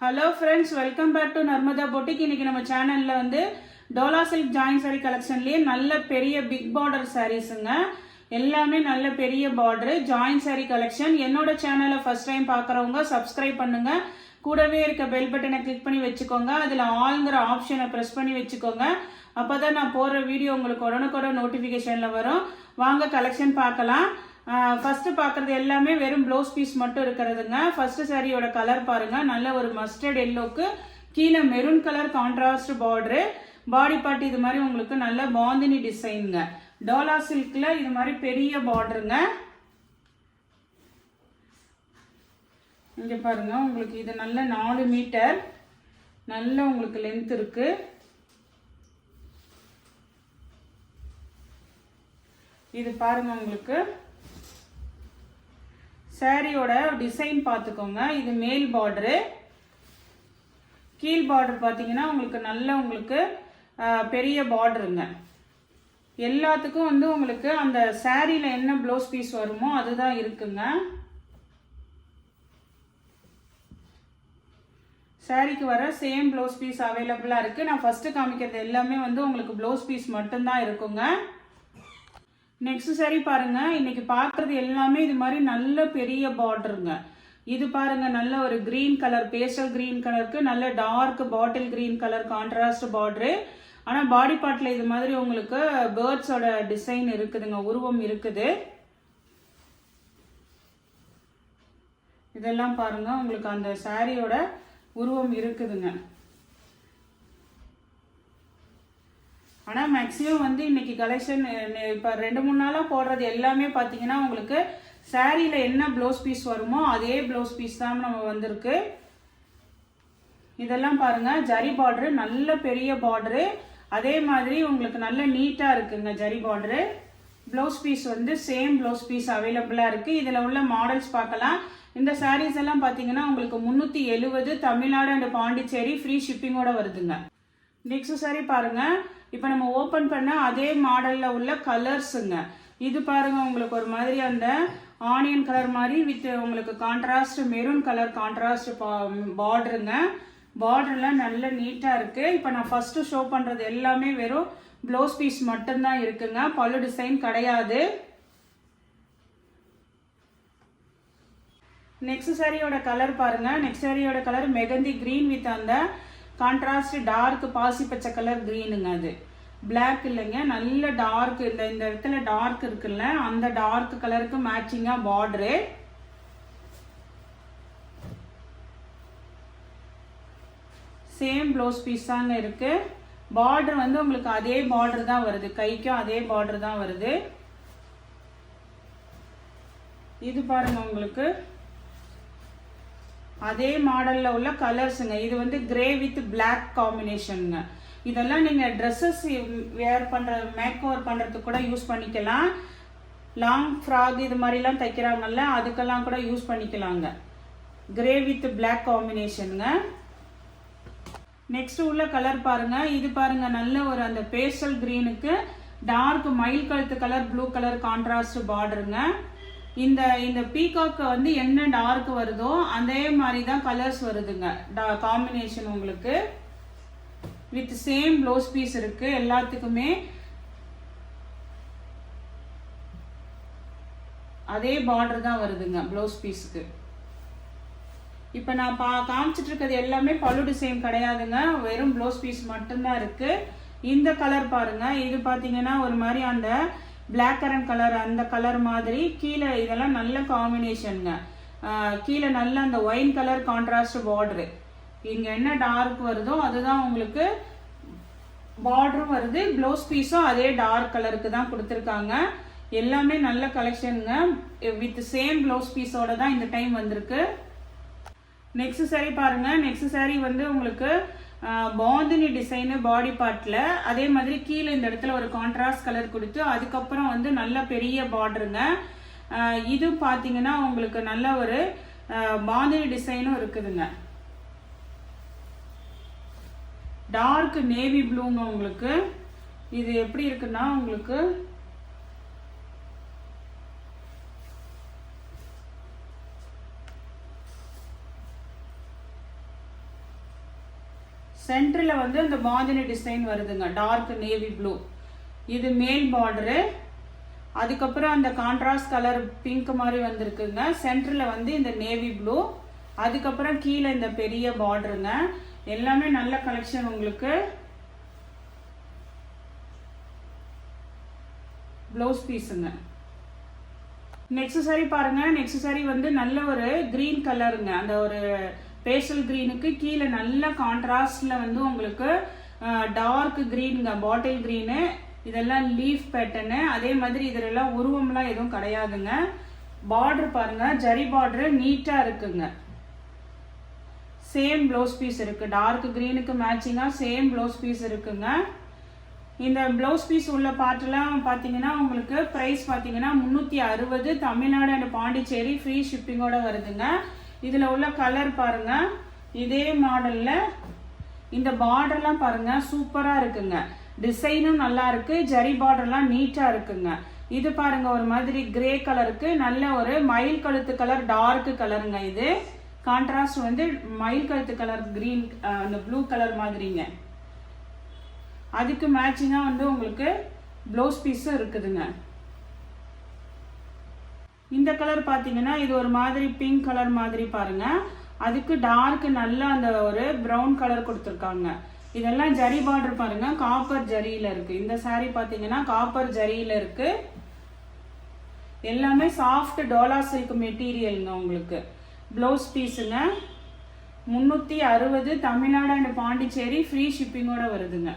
Hello friends, welcome back to Narmada boutique. இன்னைக்கு நம்ம சேனல்ல வந்து டோலா சில்க் ஜாயின் சாரி கலெக்ஷன்லயே நல்ல பெரிய பிக் பார்டர் சாரீஸுங்க. எல்லாமே நல்ல பெரிய பார்டர் ஜாயின் சாரி கலெக்ஷன். என்னோட சேனலை ஃபர்ஸ்ட் டைம் பார்க்குறவங்க சப்ஸ்கிரைப் பண்ணுங்க. கூடவே இருக்க பெல் பட்டனை கிளிக் பண்ணி வச்சுக்கோங்க. அதில் ஆல்ங்கிற ஆப்ஷனை ப்ரெஸ் பண்ணி வச்சுக்கோங்க. அப்போதான் நான் போடுற வீடியோ உங்களுக்கு உடனுக்குடன் நோட்டிஃபிகேஷனில் வரும். வாங்க கலெக்ஷன் பார்க்கலாம். ஃபர்ஸ்ட் பார்க்குறது எல்லாமே வெறும் ப்ளவுஸ் பீஸ் மட்டும் இருக்கிறதுங்க. ஃபர்ஸ்ட் சாரியோட கலர் பாருங்க, நல்ல ஒரு மஸ்டர்ட் எல்லோக்கு கீழே maroon colour contrast border. Body part இது மாதிரி உங்களுக்கு நல்ல பாந்தினி டிசைனுங்க. டோலா சில்க்ல இது மாதிரி பெரிய பார்டருங்க. இங்க பாருங்க, உங்களுக்கு இது நல்ல 4 மீட்டர் நல்ல உங்களுக்கு லென்த் இருக்கு. இது பாருங்க, உங்களுக்கு சாரியோட டிசைன் பார்த்துக்கோங்க. இது மேல் பார்டரு, கீழ் பார்டர் பார்த்தீங்கன்னா உங்களுக்கு நல்ல உங்களுக்கு பெரிய பார்டருங்க. எல்லாத்துக்கும் வந்து உங்களுக்கு அந்த சாரியில் என்ன ப்ளவுஸ் பீஸ் வருமோ அதுதான் இருக்குங்க. சாரிக்கு வர சேம் ப்ளவுஸ் பீஸ் அவைலபிளாக இருக்குது. நான் ஃபஸ்ட்டு காமிக்கிறது எல்லாமே வந்து உங்களுக்கு ப்ளவுஸ் பீஸ் மட்டும்தான் இருக்குங்க. நெக்ஸ்ட் சாரி பாருங்க, இன்னைக்கு பார்க்குறது எல்லாமே இது மாதிரி நல்ல பெரிய பார்டருங்க. இது பாருங்க, நல்ல ஒரு கிரீன் கலர், பேஸ்டல் கிரீன் கலருக்கு நல்ல dark bottle green colour contrast border. ஆனால் பாடி பார்ட்டில் இது மாதிரி உங்களுக்கு பேர்ட்ஸோட டிசைன் இருக்குதுங்க, உருவம் இருக்குது. இதெல்லாம் பாருங்க, உங்களுக்கு அந்த சாரியோட உருவம் இருக்குதுங்க. ஆனால் மேக்ஸிமம் வந்து இன்னைக்கு கலெக்ஷன் இப்போ 2-3 நாளாக போடுறது எல்லாமே பார்த்தீங்கன்னா உங்களுக்கு சாரியில் என்ன ப்ளவுஸ் பீஸ் வருமோ அதே ப்ளவுஸ் பீஸ் தான் நம்ம வந்திருக்கு. இதெல்லாம் பாருங்க, ஜரி பார்டரு, நல்ல பெரிய பார்டரு. அதே மாதிரி உங்களுக்கு நல்ல நீட்டாக இருக்குங்க ஜரி பார்டரு. ப்ளவுஸ் பீஸ் வந்து சேம் ப்ளவுஸ் பீஸ் அவைலபிளாக இருக்குது. இதில் உள்ள மாடல்ஸ் பார்க்கலாம். இந்த சாரீஸ் எல்லாம் பார்த்தீங்கன்னா உங்களுக்கு 370 தமிழ்நாடு அண்ட் பாண்டிச்சேரி ஃப்ரீ ஷிப்பிங்கோட வருதுங்க. நெக்ஸ்ட் சாரி பாருங்க, இப்போ நம்ம ஓப்பன் பண்ண அதே மாடலில் உள்ள கலர்ஸுங்க. இது பாருங்க, உங்களுக்கு ஒரு மாதிரி அந்த ஆனியன் கலர் மாதிரி வித் உங்களுக்கு கான்ட்ராஸ்ட் மெரூன் கலர் கான்ட்ராஸ்ட் பார்டருங்க. பார்டர்லாம் நல்ல நீட்டாக இருக்குது. இப்போ நான் ஃபஸ்ட்டு ஷோ பண்ணுறது எல்லாமே வெறும் ப்ளவுஸ் பீஸ் மட்டும்தான் இருக்குங்க, பல்லு டிசைன் கிடையாது. நெக்ஸ்ட் சாரியோட கலர் பாருங்க, நெக்ஸ்ட் சாரியோட கலர் மெகந்தி கிரீன் வித் அந்த கான்ட்ராஸ்ட் டார்க் பாசி பச்சை கலர் கிரீனுங்க. அது பிளாக் இல்லைங்க, நல்ல டார்க். இந்த இடத்துல டார்க் இருக்குல்ல, அந்த டார்க் கலருக்கு மேட்சிங்கா பார்டரு. சேம் ப்ளவுஸ் பீஸ் தாங்க இருக்கு. பார்டர் வந்து உங்களுக்கு அதே பார்டர் தான் வருது, கைக்கும் அதே பார்டர் தான் வருது. இது பாருங்க, உங்களுக்கு அதே மாடலில் உள்ள கலர்ஸுங்க. இது வந்து கிரே வித் பிளாக் காம்பினேஷனுங்க. இதெல்லாம் நீங்கள் ட்ரெஸ்ஸஸ் வேர் பண்ணுற மேக் ஓவர் பண்ணுறதுக்கு கூட யூஸ் பண்ணிக்கலாம். லாங் ஃப்ராக் இது மாதிரிலாம் தைக்கிறாங்கல்ல, அதுக்கெல்லாம் கூட யூஸ் பண்ணிக்கலாங்க. கிரே வித் பிளாக் காம்பினேஷனுங்க. நெக்ஸ்ட் உள்ள கலர் பாருங்க, இது பாருங்க, நல்ல ஒரு அந்த பேஸ்டல் கிரீனுக்கு டார்க் மயில் கழுத்து கலர் ப்ளூ கலர் கான்ட்ராஸ்ட் பார்டருங்க. இந்த இந்த பீகாக்கு வந்து என்ன டார்க் வருதோ அதே மாதிரி தான் கலர்ஸ் வருதுங்க. காம்பினேஷன் உங்களுக்கு வித் சேம் ப்ளவுஸ் பீஸ் இருக்கு. எல்லாத்துக்குமே அதே பார்டர் தான் வருதுங்க ப்ளவுஸ் பீஸுக்கு. இப்போ நான் காமிச்சிட்டு இருக்கிறது எல்லாமே பல்லு டிசைன் கிடையாதுங்க, வெறும் ப்ளவுஸ் பீஸ் மட்டும்தான் இருக்கு. இந்த கலர் பாருங்க, இது பார்த்தீங்கன்னா ஒரு மாதிரி அந்த பிளாக் கரண்ட் கலர், அந்த கலர் மாதிரி கீழே இதெல்லாம் நல்ல காம்பினேஷனுங்க. கீழே நல்ல அந்த ஒயின் கலர் கான்ட்ராஸ்ட் பார்டரு. இங்கே என்ன டார்க் வருதோ அதுதான் உங்களுக்கு பார்டரும் வருது. ப்ளவுஸ் பீஸும் அதே டார்க் கலருக்கு தான் கொடுத்துருக்காங்க. எல்லாமே நல்ல கலெக்ஷனுங்க. வித் சேம் ப்ளவுஸ் பீஸோட தான் இந்த டைம் வந்திருக்கு. நெக்ஸ்ட் சாரி பாருங்க, நெக்ஸ்ட் சாரி வந்து உங்களுக்கு பாந்தினி டிசைனு பாடி பார்ட்டில். அதே மாதிரி கீழே இந்த இடத்துல ஒரு கான்ட்ராஸ்ட் கலர் கொடுத்து அதுக்கப்புறம் வந்து நல்ல பெரிய பார்டருங்க. இது பார்த்தீங்கன்னா உங்களுக்கு நல்ல ஒரு பாந்தினி டிசைனும் இருக்குதுங்க. டார்க் நேவி ப்ளூங்க. உங்களுக்கு இது எப்படி இருக்குன்னா உங்களுக்கு சென்டரில் வந்து இந்த பாந்தினி டிசைன் வருதுங்க, டார்க் நேவி ப்ளூ. இது மேல் பார்டரு. அதுக்கப்புறம் அந்த கான்ட்ராஸ்ட் கலர் பிங்க் மாதிரி வந்திருக்குங்க. சென்டரில் வந்து இந்த நேவி ப்ளூ. அதுக்கப்புறம் கீழே இந்த பெரிய பார்டருங்க. எல்லாமே நல்ல கலெக்ஷன் உங்களுக்கு. ப்ளவுஸ் பீஸுங்க. நெக்ஸ்ட் சாரி பாருங்க. நெக்ஸ்ட் சாரி வந்து நல்ல ஒரு கிரீன் கலருங்க. அந்த ஒரு பேஸ்டல் கிரீனுக்கு கீழே நல்ல கான்ட்ராஸ்ட்ல வந்து உங்களுக்கு டார்க் கிரீனுங்க, பாட்டில் கிரீனு. இதெல்லாம் லீஃப் பேட்டர்னு. அதே மாதிரி இதெல்லாம் உருவம்லாம் எதுவும் கிடையாதுங்க. பார்டர் பாருங்க, ஜரி பார்டர் நீட்டா இருக்குங்க. சேம் ப்ளவுஸ் பீஸ் இருக்கு. டார்க் கிரீனுக்கு மேட்சிங்கா சேம் ப்ளவுஸ் பீஸ் இருக்குங்க. இந்த ப்ளவுஸ் பீஸ் உள்ள பார்ட்லாம் பார்த்தீங்கன்னா உங்களுக்கு ப்ரைஸ் பார்த்தீங்கன்னா 360. தமிழ்நாடு அண்ட் பாண்டிச்சேரி ஃப்ரீ ஷிப்பிங்கோட வருதுங்க. இதில் உள்ள கலர் பாருங்க. இதே மாடலில் இந்த பார்டர்லாம் பாருங்க சூப்பராக இருக்குங்க. டிசைனும் நல்லா இருக்கு. ஜரி பார்டர்லாம் நீட்டாக இருக்குங்க. இது பாருங்க ஒரு மாதிரி கிரே கலருக்கு நல்ல ஒரு மயில் கழுத்து கலர், டார்க் கலருங்க. இது கான்ட்ராஸ்ட் வந்து மயில் கழுத்து கலர் கிரீன், அந்த ப்ளூ கலர் மாதிரிங்க. அதுக்கு மேட்சிங்கா வந்து உங்களுக்கு ப்ளவுஸ் பீஸும் இருக்குதுங்க. இந்த கலர் பார்த்தீங்கன்னா இது ஒரு மாதிரி பிங்க் கலர் மாதிரி பாருங்க. அதுக்கு டார்க் நல்ல அந்த ஒரு ப்ரௌன் கலர் கொடுத்துருக்காங்க. இதெல்லாம் ஜரி பார்டர் பாருங்க, காப்பர் ஜரியில இருக்கு. இந்த saree பார்த்தீங்கன்னா காப்பர் ஜரியில இருக்கு. எல்லாமே சாஃப்ட் டோலா சில்க் மெட்டீரியலுங்க. உங்களுக்கு ப்ளவுஸ் பீஸுங்க 360. தமிழ்நாடு அண்ட் பாண்டிச்சேரி ஃப்ரீ ஷிப்பிங்கோட வருதுங்க.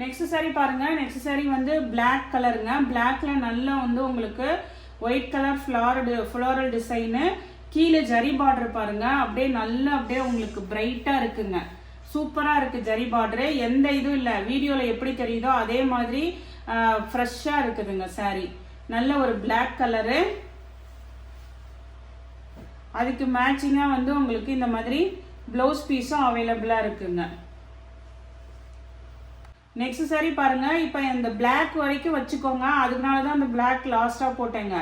நெக்ஸ்ட் சாரி பாருங்க. நெக்ஸ்ட் சாரி வந்து பிளாக் கலருங்க. பிளாக்ல நல்லா வந்து உங்களுக்கு ஒயிட் கலர் ஃப்ளோரல் டிசைனு. கீழே ஜரி பார்டர் பாருங்க. அப்படியே நல்லா அப்படியே உங்களுக்கு பிரைட்டா இருக்குங்க. சூப்பரா இருக்கு ஜரி பார்டரு. எந்த இதுவும் இல்லை. வீடியோல எப்படி தெரியுதோ அதே மாதிரி ஃப்ரெஷ்ஷா இருக்குதுங்க சாரி. நல்ல ஒரு பிளாக் கலரு. அதுக்கு மேட்சிங்கா வந்து உங்களுக்கு இந்த மாதிரி ப்ளவுஸ் பீஸும் அவைலபிளா இருக்குங்க. நெக்ஸ்ட் சாரி பாருங்க. இப்போ இந்த பிளாக் வரைக்கும் வச்சுக்கோங்க. அதனால தான் அந்த பிளாக் லாஸ்டா போட்டேங்க.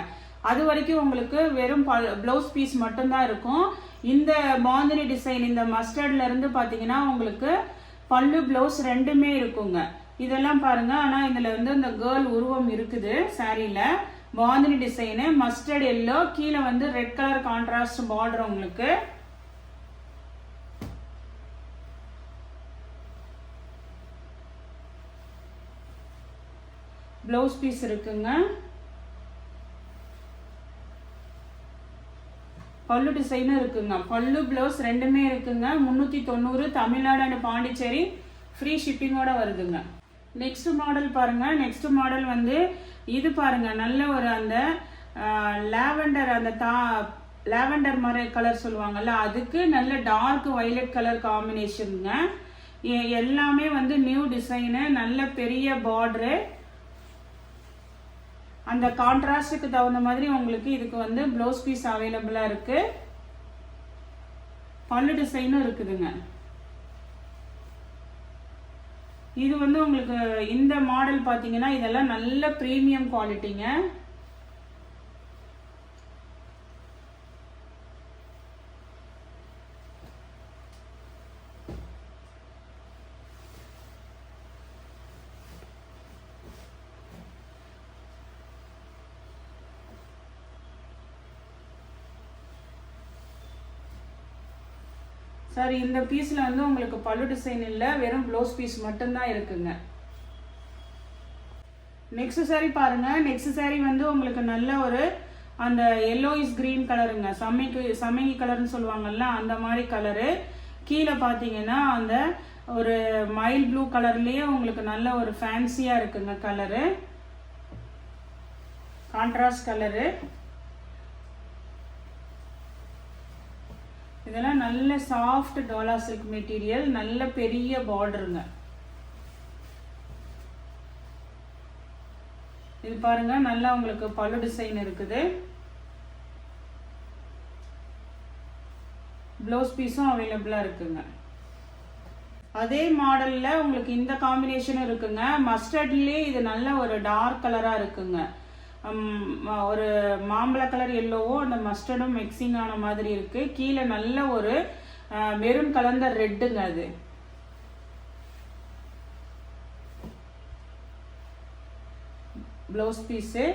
அது வரைக்கும் உங்களுக்கு வெறும் ப்ளவுஸ் பீஸ் மட்டும்தான் இருக்கும். இந்த பாந்தினி டிசைன் இந்த மஸ்டர்ட்ல இருந்து பார்த்தீங்கன்னா உங்களுக்கு பல்லு ப்ளவுஸ் ரெண்டுமே இருக்குங்க. இதெல்லாம் பாருங்க. ஆனால் இதுல வந்து இந்த கேர்ள் உருவம் இருக்குது சாரியில. பாந்தினி டிசைனு மஸ்டர்ட் எல்லோ, கீழே வந்து ரெட் கலர் கான்ட்ராஸ்ட் பார்டர் உங்களுக்கு. ப்ளவுஸ் பீஸ் இருக்குங்க. பல்லு டிசைனும் இருக்குங்க. பல்லு ப்ளவுஸ் ரெண்டுமே இருக்குங்க. 390. தமிழ்நாடு அண்ட் பாண்டிச்சேரி ஃப்ரீ ஷிப்பிங்கோட வருதுங்க. நெக்ஸ்ட் மாடல் பாருங்க. நெக்ஸ்ட் மாடல் வந்து இது பாருங்க. நல்ல ஒரு அந்த லாவெண்டர், அந்த லாவெண்டர் மாதிரி கலர் சொல்லுவாங்கல்ல, அதுக்கு நல்ல டார்க் வயலட் கலர் காம்பினேஷனுங்க. எல்லாமே வந்து நியூ டிசைனு. நல்ல பெரிய பார்டரு. அந்த கான்ட்ராஸ்டுக்கு தகுந்த மாதிரி உங்களுக்கு இதுக்கு வந்து ப்ளவுஸ் பீஸ் அவைலபிளா இருக்கு. பல்லு டிசைனும் இருக்குதுங்க. இது வந்து உங்களுக்கு இந்த மாடல் பாத்தீங்கன்னா இதெல்லாம் நல்ல பிரீமியம் குவாலிட்டிங்க. சார் இந்த பீஸ்ல வந்து உங்களுக்கு பல்லு டிசைன் இல்லை, வெறும் ப்ளவுஸ் பீஸ் மட்டும்தான் இருக்குங்க. நெக்ஸ்ட் சாரி பாருங்க. நெக்ஸ்ட் சாரி வந்து உங்களுக்கு நல்ல ஒரு அந்த எல்லோயிஸ் கிரீன் கலருங்க. சம்மங்கி கலர்னு சொல்லுவாங்கல்ல, அந்த மாதிரி கலரு. கீழே பார்த்தீங்கன்னா அந்த ஒரு மைல் ப்ளூ கலர்லயே உங்களுக்கு நல்ல ஒரு ஃபேன்சியா இருக்குங்க கலரு. Contrast colour. இதெல்லாம் நல்ல சாஃப்ட் டோலா சில்க் மெட்டீரியல். நல்ல பெரிய பார்டருங்க. இது பாருங்க. நல்லா உங்களுக்கு பல்லு டிசைன் இருக்குது. ப்ளவுஸ் பீஸும் அவைலபிளா இருக்குங்க. அதே மாடல்ல உங்களுக்கு இந்த காம்பினேஷனும் இருக்குங்க. மஸ்டர்ட்லயே இது நல்ல ஒரு டார்க் கலரா இருக்குங்க. ஒரு மாம்பழ கலர் எல்லோவோ அந்த மஸ்டர்டும் மிக்சிங் ஆன மாதிரி இருக்கு. கீழே நல்ல ஒரு மெரூன் கலந்த ரெட்டுங்க. அது blouse piece.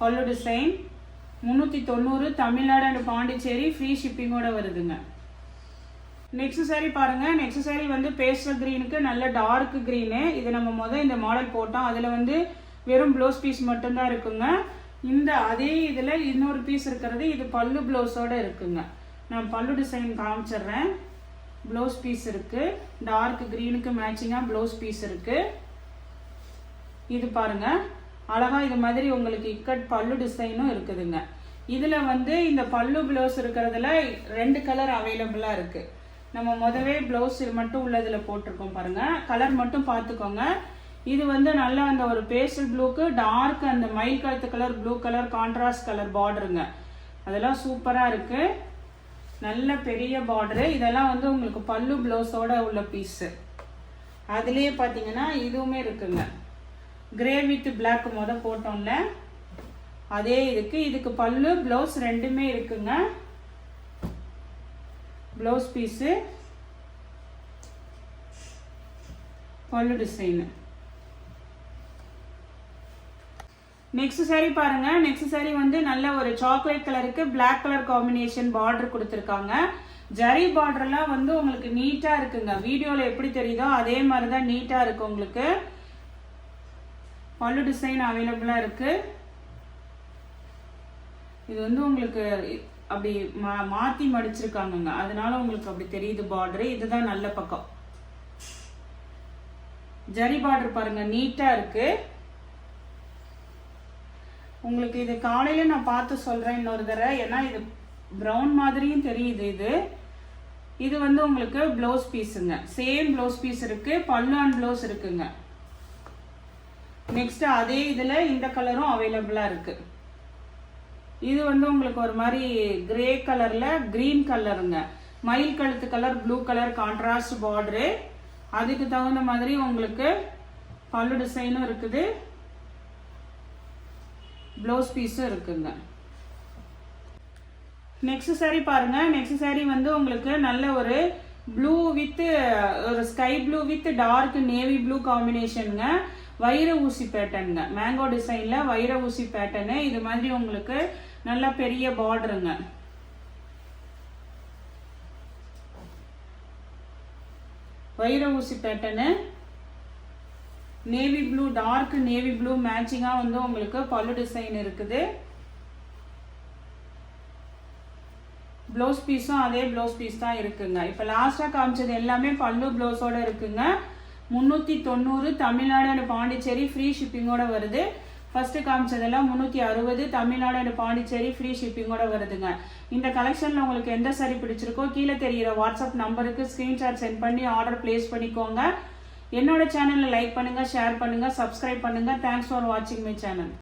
Pallu design 390 Tamil Nadu and Pondicherry, free ஷிப்பிங்கோட வருதுங்க. நெக்ஸ்ட் சாரி பாருங்க. நெக்ஸ்ட் சாரி வந்து பேஸ்டல் கிரீனுக்கு நல்ல டார்க் கிரீனு. இது நம்ம இந்த மாடல் போட்டோம். அதில் வந்து வெறும் ப்ளவுஸ் பீஸ் மட்டும்தான் இருக்குங்க. இந்த அதே இதில் இன்னொரு பீஸ் இருக்கிறது இது பல்லு ப்ளவுஸோட இருக்குங்க. நான் பல்லு டிசைன் காமிச்சிடுறேன். ப்ளவுஸ் பீஸ் இருக்கு. டார்க் கிரீனுக்கு மேட்சிங்காக ப்ளவுஸ் பீஸ் இருக்கு. இது பாருங்க அழகா இது மாதிரி உங்களுக்கு இக்கட் பல்லு டிசைனும் இருக்குதுங்க. இதுல வந்து இந்த பல்லு ப்ளவுஸ் இருக்கிறதுல 2 கலர் அவைலபிளா இருக்கு. நம்ம முதவே ப்ளவுஸ் மட்டும் உள்ளதுல போட்டிருக்கோம் பாருங்க. கலர் மட்டும் பார்த்துக்கோங்க. இது வந்து நல்லா அந்த ஒரு பேஸ்டல் ப்ளூக்கு டார்க் அந்த மயில் கழுத்து colour blue colour contrast colour பார்டருங்க. அதெல்லாம் சூப்பரா இருக்கு. நல்ல பெரிய பார்டரு. இதெல்லாம் வந்து உங்களுக்கு பல்லு ப்ளவுஸோட உள்ள பீஸ். அதுலயே பாத்தீங்கன்னா இதுவுமே இருக்குங்க. கிரே வித் பிளாக் போட்டோம்ல அதே இதுக்கு பல்லு ப்ளவுஸ் ரெண்டுமே இருக்குங்க. Blouse piece pallu design. Next sari பாருங்க. நெக்ஸ்ட் சாரி வந்து நல்ல ஒரு சாக்லேட் கலருக்கு பிளாக் கலர் காம்பினேஷன் பார்டர் கொடுத்துருக்காங்க. ஜரி பார்டர்லாம் வந்து உங்களுக்கு நீட்டா இருக்குங்க. வீடியோல எப்படி தெரியுதோ அதே மாதிரி தான் நீட்டா இருக்கு. உங்களுக்கு பல்லு டிசைன் அவைலபிளா இருக்கு. இது வந்து உங்களுக்கு அப்படி மாத்தி மடிச்சிருக்காங்க. அதனால உங்களுக்கு அப்படி தெரியுது பார்டர். இதுதான் நல்ல பக்கம். ஜரி பார்டர் பாருங்க நீட்டா இருக்கு. உங்களுக்கு இது காலையில நான் பார்த்து சொல்றேன் இன்னொரு தடவை. ஏன்னா இது பிரவுன் மாதிரியும் தெரியுது. இது வந்து உங்களுக்கு பிளவுஸ் பீஸுங்க. சேம் பிளவுஸ் பீஸ் இருக்கு. பல்லு அண்ட் பிளவுஸ் இருக்குங்க. நெக்ஸ்ட் அதே இதுல இந்த கலரும் அவைலபிளா இருக்கு. இது வந்து உங்களுக்கு ஒரு மாதிரி கிரே கலர்ல கிரீன் கலருங்க. மயில் கழுத்து colour blue colour contrast border. அதுக்கு தகுந்த மாதிரி உங்களுக்கு பல்லு டிசைனும் இருக்குது. ப்ளவுஸ் பீஸும் இருக்குங்க. நெக்ஸ்ட் சாரி பாருங்க. நெக்ஸ்ட் சாரி வந்து உங்களுக்கு நல்ல ஒரு ப்ளூ வித் ஒரு sky blue with dark navy blue காம்பினேஷனுங்க. வைர ஊசி பேட்டர்னுங்க. மேங்கோ டிசைன்ல வைர ஊசி பேட்டர்னு. இது மாதிரி உங்களுக்கு நல்ல பெரிய பார்டருங்க. வைர ஊசி pattern navy blue dark navy blue மேட்சிங்கா வந்து உங்களுக்கு பல்லு டிசைன் இருக்குது. ப்ளவுஸ் பீஸும் அதே ப்ளவுஸ் பீஸ் தான் இருக்குங்க. இப்போ லாஸ்டா காமிச்சது எல்லாமே பல்லு ப்ளவுஸோட இருக்குங்க. 390 தமிழ்நாடு அண்ட் பாண்டிச்சேரி ஃப்ரீ ஷிப்பிங்கோட வருது. ஃபர்ஸ்ட் காமிச்சதெல்லாம் 360 தமிழ்நாடு அண்ட் பாண்டிச்சேரி ஃப்ரீ ஷிப்பிங்கோட வருதுங்க. இந்த கலெக்ஷன்ல உங்களுக்கு எந்த சாரி பிடிச்சிருக்கோ கீழே தெரிகிற வாட்ஸ்அப் நம்பருக்கு ஸ்கிரீன்ஷாட் சென்ட் பண்ணி ஆர்டர் பிளேஸ் பண்ணிக்கோங்க. என்னோட சேனலை லைக் பண்ணுங்க, ஷேர் பண்ணுங்க, சப்ஸ்கிரைப் பண்ணுங்க. தேங்க்ஸ் ஃபார் வாட்சிங் மை சேனல்.